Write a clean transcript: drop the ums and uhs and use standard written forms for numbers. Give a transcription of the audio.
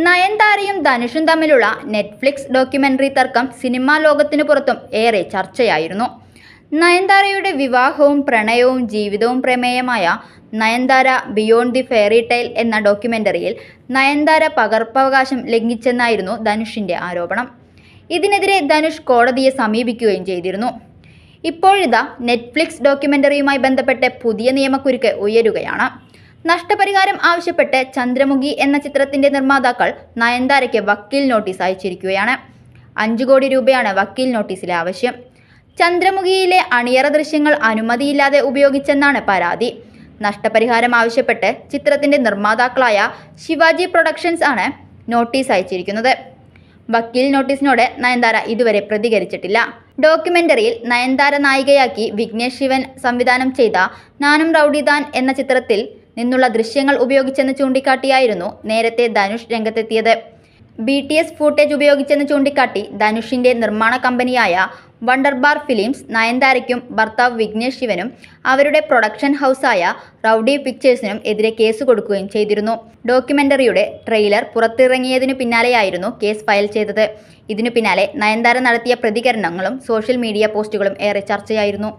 നയൻതാരയും ധനുഷും തമ്മിലുള്ള Netflix documentary തർക്കം cinema ലോകത്തിനു പുറത്തും ഏറെ ചർച്ചയായിരുന്നു. നയൻതാരയുടെ വിവാഹവും പ്രണയവും ജീവിതവും പ്രമേയമായ Nayanthara beyond the fairy tale എന്ന ഡോക്യുമെന്ററിയിൽ നയൻതാര പകർപ്പവകാശം ലംഘിച്ചെന്നായിരുന്നു ധനുഷിന്റെ ആരോപണം. ഇതിനെതിരെ ധനുഷ് കോടതിയെ സമീപിക്കുകയും ചെയ്തിരുന്നു. ഇപ്പോഴിതാ നെറ്റ്ഫ്ലിക്സ് ഡോക്യുമെന്ററിയുമായി ബന്ധപ്പെട്ട് പുതിയ നിയമക്കുരുക്ക് ഉയരുകയാണ്. നഷ്ടപരിഹാരം ആവശ്യപ്പെട്ട് ചന്ദ്രമുഖി എന്ന ചിത്രത്തിന്റെ നിർമ്മാതാക്കൾ നയൻതാരയ്ക്ക് വക്കീൽ നോട്ടീസ് അയച്ചിരിക്കുകയാണ്. 5 കോടി രൂപയാണ് വക്കീൽ നോട്ടീസിലെ ആവശ്യം. ചന്ദ്രമുഖിയിലെ അണിയറ ദൃശ്യങ്ങൾ അനുമതിയില്ലാതെ ഉപയോഗിച്ചെന്നാണ് പരാതി. നഷ്ടപരിഹാരം ആവശ്യപ്പെട്ട് ചിത്രത്തിന്റെ നിർമ്മാതാക്കളായ ശിവാജി പ്രൊഡക്ഷൻസ് ആണ് നോട്ടീസ് അയച്ചിരിക്കുന്നത്. വക്കീൽ നോട്ടീസിനോട് നയൻതാര ഇതുവരെ പ്രതികരിച്ചിട്ടില്ല. ഡോക്യുമെന്ററിയിൽ നയൻതാര നായികയാക്കി വിഘ്നേഷ് ശിവൻ സംവിധാനം ചെയ്ത നാനും റൗഡിദാൻ എന്ന ചിത്രത്തിൽ നിന്നുള്ള ദൃശ്യങ്ങൾ ഉപയോഗിച്ചെന്ന് ചൂണ്ടിക്കാട്ടിയായിരുന്നു നേരത്തെ ധനുഷ് രംഗത്തെത്തിയത്. BTS ഫൂട്ടേജ് ഉപയോഗിച്ചെന്ന് ചൂണ്ടിക്കാട്ടി ധനുഷിന്റെ നിർമ്മാണ കമ്പനിയായ വണ്ടർബാർ ഫിലിംസ് നയൻതാരയ്ക്കും ഭർത്താവ് വിഘ്നേഷ് ശിവനും അവരുടെ പ്രൊഡക്ഷൻ ഹൗസായ റൗഡി പിക്ചേഴ്സിനും എതിരെ കേസ് കൊടുക്കുകയും ചെയ്തിരുന്നു. ഡോക്യുമെന്ററിയുടെ ട്രെയിലർ പുറത്തിറങ്ങിയതിനു പിന്നാലെയായിരുന്നു കേസ് ഫയൽ ചെയ്തത്. ഇതിനു പിന്നാലെ നയൻതാര നടത്തിയ പ്രതികരണങ്ങളും സോഷ്യൽ മീഡിയ പോസ്റ്റുകളും ഏറെ ചർച്ചയായിരുന്നു.